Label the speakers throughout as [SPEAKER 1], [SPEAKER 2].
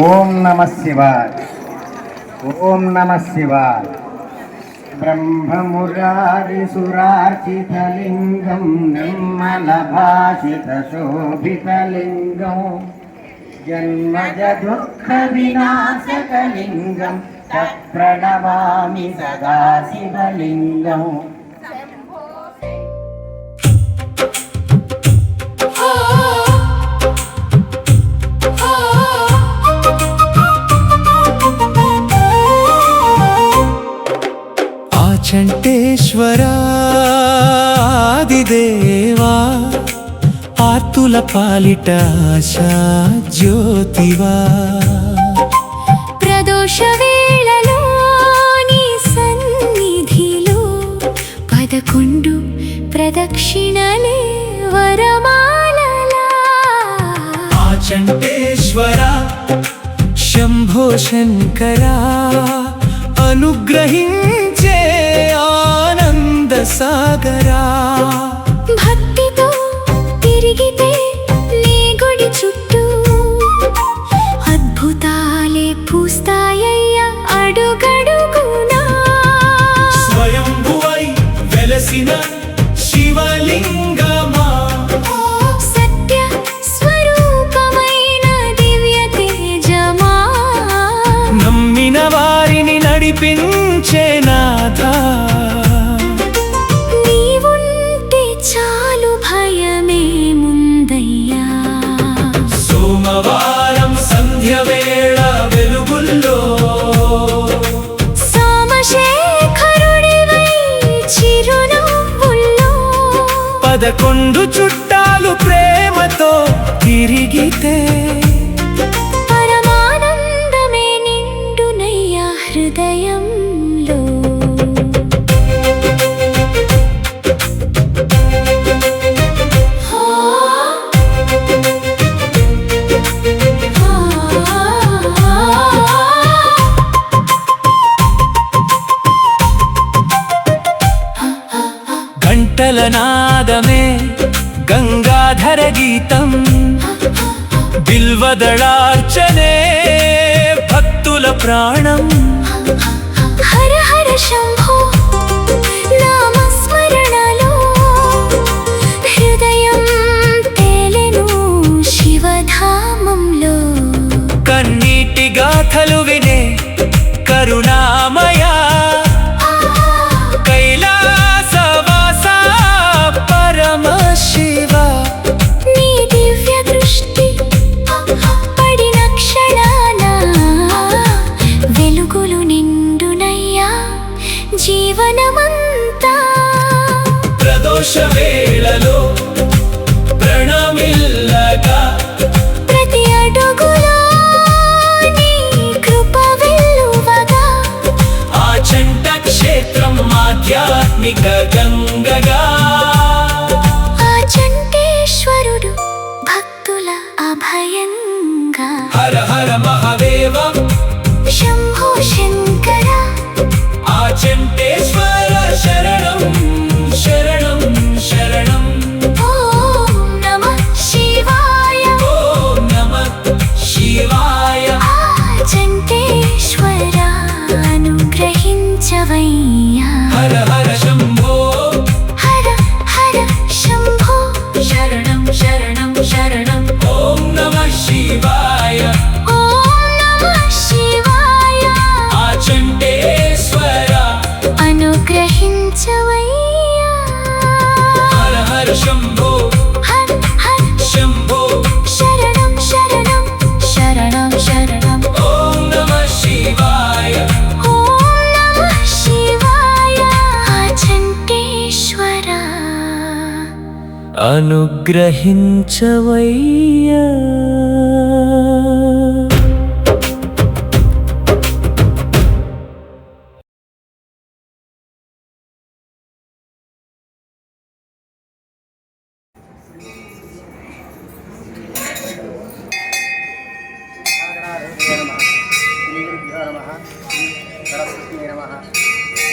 [SPEAKER 1] ఓం నమః శివాయ. ఓం నమః శివాయ. బ్రహ్మమురారిసురార్చితలింగం నిర్మలభాషితశోభితలింగం జన్మజ దుఃఖ వినాశకలింగం తత్ప్రణమామి సదా శివలింగం.
[SPEAKER 2] చంటేశ్వరాదిదేవా ఆర్తుల పాలిట ఆశా జ్యోతివా
[SPEAKER 3] ప్రదోష వేళలో నీ సన్నిధిలో 11 ప్రదక్షిణలే వరమాలలా.
[SPEAKER 2] ఆ చంటేశ్వర శంభో శంకరా అనుగ్రహించే ఆనంద సాగరా.
[SPEAKER 3] భక్తితో తిరిగితే నీ గుడి చుట్టూ అద్భుతాలే పూస్తాయ్యా అడుగడుగునా.
[SPEAKER 2] స్వయంభువై వెలసిన శివలింగమా
[SPEAKER 3] సత్య స్వరూపమైన దివ్య తేజమా
[SPEAKER 2] నమ్మిన వారిని నడిపించే నాథా.
[SPEAKER 3] నీవుంటే చాలు భయమే ముందయ్యా.
[SPEAKER 2] సోమవారం సంధ్య వేళ వెలుగుల్లో
[SPEAKER 3] సోమశేఖరుడివై చిరునవ్వుల్లో
[SPEAKER 2] 11 చుట్టాలు ప్రేమతో తిరిగితే
[SPEAKER 3] పరమానందమే నిండునయ్యా హృదయంలో.
[SPEAKER 2] గంటల నాదమే గంగాధర గీతం బిల్వదళార్చనే భక్తుల ప్రాణం.
[SPEAKER 3] హర హర శంభో నామస్మరణలో హృదయం తేలెను శివధామంలో.
[SPEAKER 2] కన్నీటి గాథలు వినే కరుణామయా కైలాసవాస పరమ శివ.
[SPEAKER 3] నీ దివ్య దృష్టి పడిన క్షణాన వెలుగులు నిండునయ్యా జీవనమంతా.
[SPEAKER 2] ప్రదోష వేళలో ప్రణమిల్లగా
[SPEAKER 3] ప్రతి అడుగులో నీ కృప వెల్లువగా.
[SPEAKER 2] ఆ చంట క్షేత్రం ఆధ్యాత్మిక గంగగా.
[SPEAKER 3] ఆ చంటేశ్వరుడు భక్తుల అభయంగా.
[SPEAKER 2] హర హర మహాదేవ
[SPEAKER 3] శంభో శంకర
[SPEAKER 2] ఆ చంటేశ్వర శరణం శరణం శరణం.
[SPEAKER 3] ఓం నమః శివాయ.
[SPEAKER 2] ఓం నమః శివాయ.
[SPEAKER 3] ఆ చంటేశ్వర అనుగ్రహించవయ్యా.
[SPEAKER 2] హర హర శంభో
[SPEAKER 3] హర హర శంభో శరణం శరణం శరణం.
[SPEAKER 2] ఓం నమః శివాయ.
[SPEAKER 3] ఓం నమః శివాయ.
[SPEAKER 2] ఆ చంటేశ్వర
[SPEAKER 3] అనుగ్రహించవయ్యా.
[SPEAKER 2] హర హర శంభో
[SPEAKER 3] హర హర
[SPEAKER 2] శంభో
[SPEAKER 3] శరణం శరణం శరణం శరణం.
[SPEAKER 2] ఓం నమః శివాయ.
[SPEAKER 3] ఓం నమః శివాయ. ఆ చంటేశ్వర
[SPEAKER 2] అనుగ్రహించవయ్యా.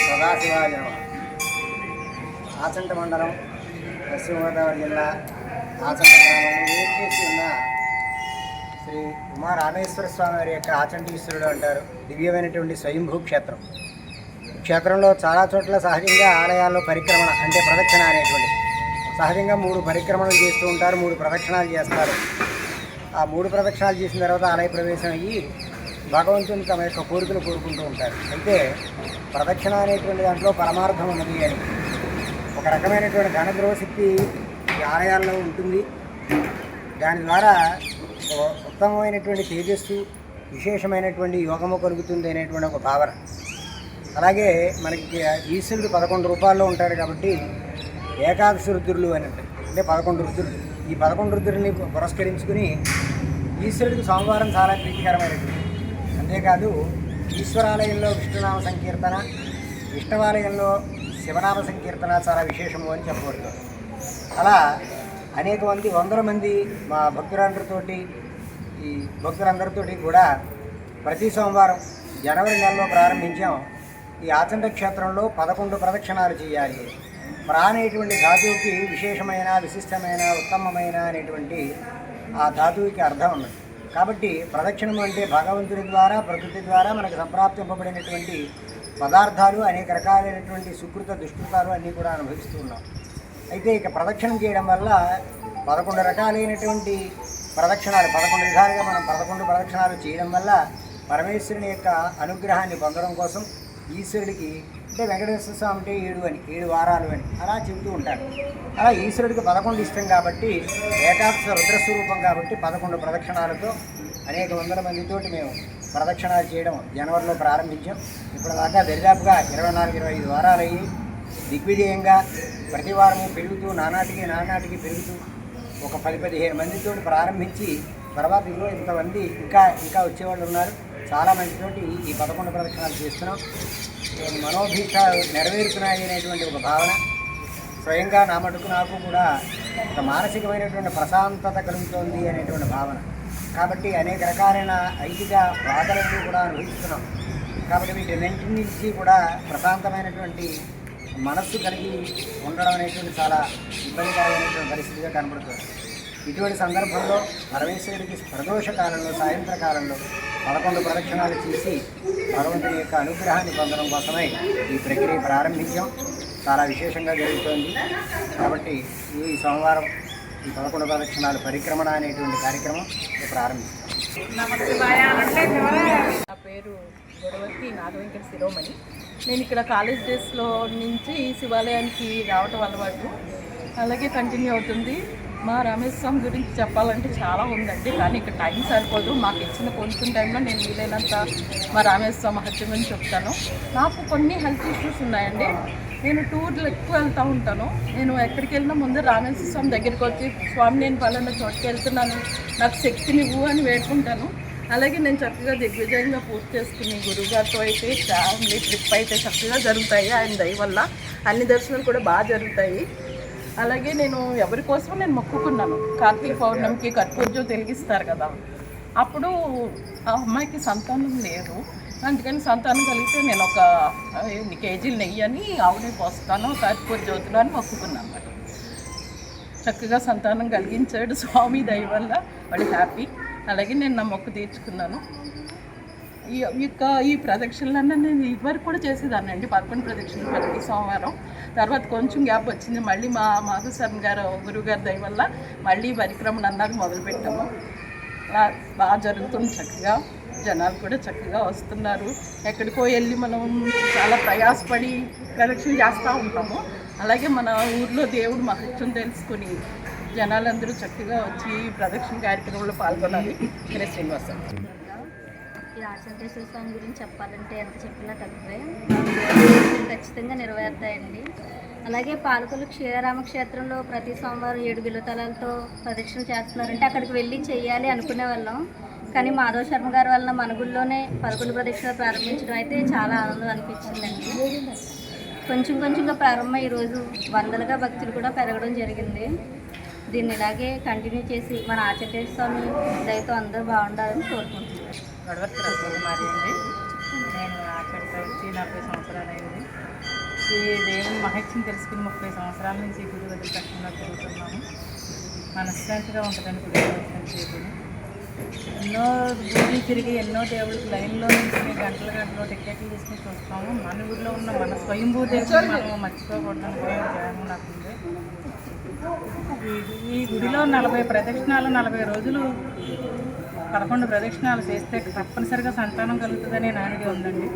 [SPEAKER 1] సదాశివాయ నమః. ఆచంట మండలం పశ్చిమ గోదావరి జిల్లా ఆచంట గ్రామంలో వేచేసి ఉన్న శ్రీ శ్రీ ఉమా రామేశ్వర స్వామి వారి యొక్క ఆచంటీశ్వరుడు అంటారు. దివ్యమైనటువంటి స్వయంభూ క్షేత్రం. క్షేత్రంలో చాలా చోట్ల సహజంగా ఆలయాల్లో పరిక్రమణ అంటే ప్రదక్షిణ అనేటువంటి సహజంగా 3 పరిక్రమణలు చేస్తూ ఉంటారు, 3 ప్రదక్షిణాలు చేస్తారు. ఆ 3 ప్రదక్షిణాలు చేసిన తర్వాత ఆలయ ప్రవేశం అయ్యి భగవంతుని తమ యొక్క కోరికలు కోరుకుంటూ ఉంటారు. అయితే ప్రదక్షిణ అనేటువంటి దాంట్లో పరమార్థం ఉన్నది అని ఒక రకమైనటువంటి ఘనద్రోశక్తి ఈ ఆలయాల్లో ఉంటుంది. దాని ద్వారా ఉత్తమమైనటువంటి తేజస్సు, విశేషమైనటువంటి యోగము కలుగుతుంది అనేటువంటి ఒక భావన. అలాగే మనకి ఈశ్వరుడు 11 రూపాల్లో ఉంటాడు కాబట్టి ఏకాదశి రుద్రులు అని అంటే 11 రుద్రులు. ఈ 11 రుద్రుల్ని పురస్కరించుకుని ఈశ్వరుడికి సోమవారం చాలా ప్రీతికరమైనటువంటి. అంతేకాదు ఈశ్వరాలయంలో విష్ణునామ సంకీర్తన, విష్ణువాలయంలో శివనామ సంకీర్తన చాలా విశేషము అని చెప్పబడుతుంది. అలా అనేక మంది 100 మంది మా భక్తులందరితోటి ఈ భక్తులందరితోటి కూడా ప్రతి సోమవారం జనవరి నెలలో ప్రారంభించాం. ఈ ఆచంట క్షేత్రంలో 11 ప్రదక్షిణాలు చేయాలి. అనేటువంటి ధాతువుకి విశేషమైన, విశిష్టమైన, ఉత్తమమైన అనేటువంటి ఆ ధాతువుకి అర్థం ఉన్నది. కాబట్టి ప్రదక్షిణం అంటే భగవంతుని ద్వారా, ప్రకృతి ద్వారా మనకు సంప్రాప్తింపబడినటువంటి పదార్థాలు, అనేక రకాలైనటువంటి సుకృత దుష్కృతాలు అన్నీ కూడా అనుభవిస్తూ ఉన్నాం. అయితే ఇక ప్రదక్షిణం చేయడం వల్ల 11 రకాలైనటువంటి ప్రదక్షిణాలు 11 విధాలుగా మనం 11 ప్రదక్షిణాలు చేయడం వల్ల పరమేశ్వరుని యొక్క అనుగ్రహాన్ని పొందడం కోసం ఈశ్వరుడికి అంటే వెంకటేశ్వర స్వామి అంటే 7 వారాలు అని అలా చెబుతూ ఉంటారు. అలా ఈశ్వరుడికి 11 ఇష్టం కాబట్టి ఏకాదశ రుద్రస్వరూపం కాబట్టి 11 ప్రదక్షిణాలతో అనేక 100 మందితోటి మేము ప్రదక్షిణాలు చేయడం జనవరిలో ప్రారంభించాం. ఇప్పుడు దాకా దరిదాపుగా 24-25 వారాలు అయ్యి దిగ్విజయంగా ప్రతి వారము పెరుగుతూ నానాటికి పెరుగుతూ ఒక 10-15 మందితో ప్రారంభించి తర్వాత ఇందులో ఇంతమంది ఇంకా వచ్చేవాళ్ళు ఉన్నారు. చాలా మందితోటి ఈ 11 ప్రదక్షిణాలు చేస్తున్నాం. మనోభీక్ష నెరవేరుతున్నాయి అనేటువంటి ఒక భావన స్వయంగా నా మటుకు నాకు కూడా ఒక మానసికమైనటువంటి ప్రశాంతత కలుగుతోంది అనేటువంటి భావన. కాబట్టి అనేక రకాలైన ఐకిక బాధలను కూడా అనుభవిస్తున్నాం. కాబట్టి వీటన్నింటి నుంచి కూడా ప్రశాంతమైనటువంటి మనస్సు కలిగి ఉండడం అనేటువంటి చాలా ఇబ్బందికరమైనటువంటి పరిస్థితిగా కనబడుతుంది. ఇటువంటి సందర్భంలో పరమేశ్వరుడికి ప్రదోష కాలంలో, సాయంత్ర కాలంలో 11 ప్రదక్షిణాలు చేసి భగవంతుని యొక్క అనుగ్రహాన్ని పొందడం కోసమై ఈ ప్రక్రియ ప్రారంభించాం. చాలా విశేషంగా జరుగుతోంది. కాబట్టి ఈ సోమవారం ఈ 11 ప్రదక్షిణాలు పరిక్రమణ అనేటువంటి కార్యక్రమం ప్రారంభిస్తాం.
[SPEAKER 4] నా పేరు గొడవతి నాగవెంకట శిరోమణి. నేను ఇక్కడ కాలేజ్ డేస్లో నుంచి శివాలయానికి రావటం అలవాటు అలాగే కంటిన్యూ అవుతుంది. మా రామేశ్వర స్వామి గురించి చెప్పాలంటే చాలా ఉందండి, కానీ ఇక్కడ టైం సరిపోదు. మాకు ఇచ్చిన కొంచెం టైంలో నేను వీలైనంత మా రామేశ్వర స్వామి మహత్యం గురించి చెప్తాను. నాకు కొన్ని హెల్త్ ఇష్యూస్ ఉన్నాయండి. నేను టూర్లు ఎక్కువ వెళ్తూ ఉంటాను. నేను ఎక్కడికి వెళ్ళినా ముందు రామేశ్వర స్వామి దగ్గరికి వచ్చి, స్వామి నేను పలానా చోటుకి వెళ్తున్నాను, నాకు శక్తినివ్వు అని వేడుకుంటాను. అలాగే నేను చక్కగా దిగ్విజయంగా పూర్తి చేసుకుని గురువుగారితో అయితే ఫ్యామిలీ ట్రిప్ అయితే చక్కగా జరుగుతాయి. ఆయన దయ వల్ల అన్ని దర్శనాలు కూడా బాగా జరుగుతాయి. అలాగే నేను ఎవరి కోసం నేను మొక్కుకున్నాను. కార్తీక పౌర్ణమికి కర్పూరజ్యోతి వెలిగిస్తారు కదా, అప్పుడు ఆ అమ్మాయికి సంతానం లేదు. అందుకని సంతానం కలిగితే నేను ఒక 8 కేజీలు నెయ్యి అని ఆవుని పోస్తాను కర్పూరజ్యోతిలో అని మొక్కుకున్నాను అన్నమాట. చక్కగా సంతానం కలిగించాడు స్వామి దయ వల్ల, వాళ్ళు హ్యాపీ. అలాగే నేను నా మొక్కు తీర్చుకున్నాను. ఈ ప్రదక్షిణలన్నీ నేను ఇదివరకు కూడా చేసేదాన్ని అండి, 11 ప్రదక్షిణలు ప్రతి సోమవారం. తర్వాత కొంచెం గ్యాప్ వచ్చింది. మళ్ళీ మా మాధుసరణ గారు గురువుగారి దయ వల్ల మళ్ళీ పరిక్రమణ అన్నాక మొదలుపెట్టాము. అలా బాగా జరుగుతుంది. చక్కగా జనాలు కూడా చక్కగా వస్తున్నారు. ఎక్కడికో వెళ్ళి మనం చాలా ప్రయాసపడి ప్రదక్షిణ చేస్తూ ఉంటాము. అలాగే మన ఊర్లో దేవుడు మహత్యం తెలుసుకుని జనాలందరూ చక్కగా వచ్చి ప్రదక్షిణ కార్యక్రమంలో పాల్గొనాలి. నేను శ్రీనివాసం.
[SPEAKER 5] ఈ ఆచంటేశ్వర స్వామి గురించి చెప్పాలంటే ఎంత చెప్పినా తక్కువే. ఖచ్చితంగా నెరవేరుతాయండి. అలాగే పాలకొల్లు క్షీరామక్షేత్రంలో ప్రతి సోమవారం 7 బిల్వతలాలతో ప్రదక్షిణ చేస్తున్నారంటే అక్కడికి వెళ్ళి చేయాలి అనుకునే వాళ్ళం. కానీ మాధవ శర్మ గారి వలన మన గుళ్ళోనే 11 ప్రదక్షిణలు ప్రారంభించడం అయితే చాలా ఆనందం అనిపించిందండి. కొంచెంగా ప్రారంభం ఈరోజు వందలుగా భక్తులు కూడా పెరగడం జరిగింది. దీన్ని ఇలాగే కంటిన్యూ చేసి మన ఆచంటేశ్వర స్వామి దయతో అందరూ బాగుండాలని కోరుకుంటున్నాను.
[SPEAKER 4] గొడవర్తి రసగుమారి అండి. నేను అక్కడికి వచ్చి 40 సంవత్సరాలు అయింది. ఈ దేవుని మహత్యం తెలుసుకుని 30 సంవత్సరాల నుంచి గుడి వదిలి కట్టకుండా తిరుగుతున్నాము. మనశ్శాంతిగా ఉంటుందని గుడి దర్శనం చేసుకుని ఎన్నో ఊళ్ళు తిరిగి ఎన్నో దేవుడికి లైన్లో నుంచి గంటలు టికెట్లు తీసుకుని చూస్తాము. మన ఊరిలో ఉన్న మన స్వయంభూ దేవుడు మనం మర్చిపోకూడదని ధ్యానం నాకు ఉంది. ఈ గుడిలో 40 ప్రదక్షిణాలు 40 రోజులు 11 ప్రదక్షిణాలు చేస్తే తప్పనిసరిగా సంతానం కలుగుతుందనే నానుడి ఉందండి.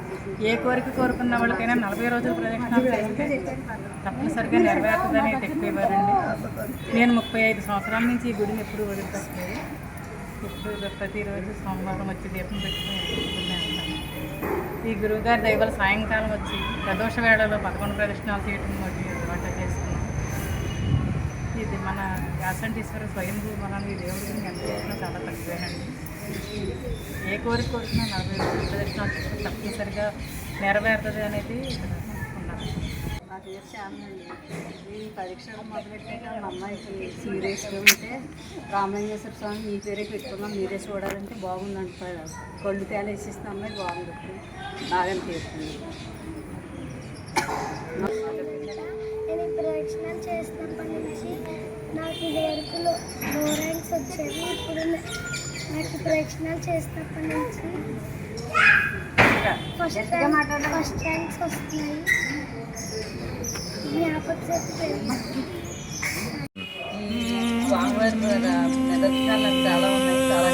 [SPEAKER 4] ఏ కోరిక కోరుకున్న వాళ్ళకైనా 40 రోజులు ప్రదక్షిణాలు చేస్తే తప్పనిసరిగా నెరవేరుతుందని చెప్పేవారండి. నేను 35 సంవత్సరాల నుంచి ఈ గుడిని ఎప్పుడు వదిలిపెట్టలేదు. ఎప్పుడు ప్రతిరోజు సోమవారం వచ్చి దీపం పెట్టుకుని వెళ్తూనే ఉంటాను. ఈ గురువుగారి దైవాల సాయంకాలం వచ్చి ప్రదోష వేళలో 11 ప్రదక్షిణాలు చేయటం వంటి అలవాటు చేసుకున్నాం. ఇది మన యాసంటీశ్వర స్వయంభూ మనం ఈ దేవుడి గురించి ఎంత చేసినా చాలా తక్కువేనండి. ఏ కోరిక కోరినా 40 రోజులు ప్రదక్షిణాలు చేస్తే తప్పనిసరిగా నెరవేరుతుంది అనేది ఇక్కడ ఉన్నాను.
[SPEAKER 6] నా పేరు శ్యామండి. ఈ పరీక్షలు మొదలెట్టాక మా అమ్మాయికి సీరియస్గా ఉంటే రామలింగేశ్వర స్వామి మీ పేరే పెట్టుకున్నాం, మీరే చూడాలంటే బాగుందంటారు. కళ్ళు తేలేసిస్తున్న అమ్మాయి బాగుంది, బాగా తీరుతుంది.
[SPEAKER 7] నేను ఈ ప్రదక్షిణాలు చేసినప్పటి నుంచి నాకు ఇది వరకు లో ర్యాంక్స్ వచ్చేవి. ఇప్పుడు నాకు ప్రదక్షిణాలు చేసినప్పటి నుంచి ఫస్ట్ ర్యాంక్స్ వస్తున్నాయి. జ్ఞాపక శక్తి పెరుగుతుంది.
[SPEAKER 6] స్వామివారి నిదర్శనాలు చాలా ఉన్నాయి, చాలా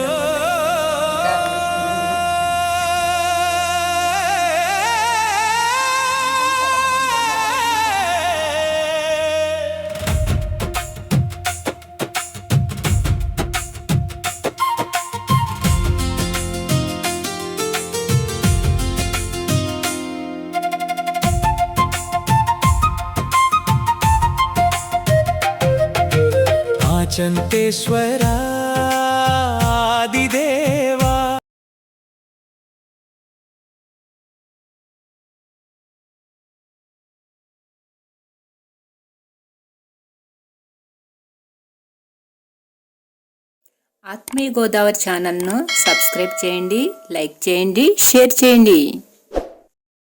[SPEAKER 2] ఆచంతేశ్వరా ఆదిదేవా.
[SPEAKER 8] ఆత్మీయ గోదావరి ఛానల్ను సబ్స్క్రైబ్ చేయండి, లైక్ చేయండి, షేర్ చేయండి.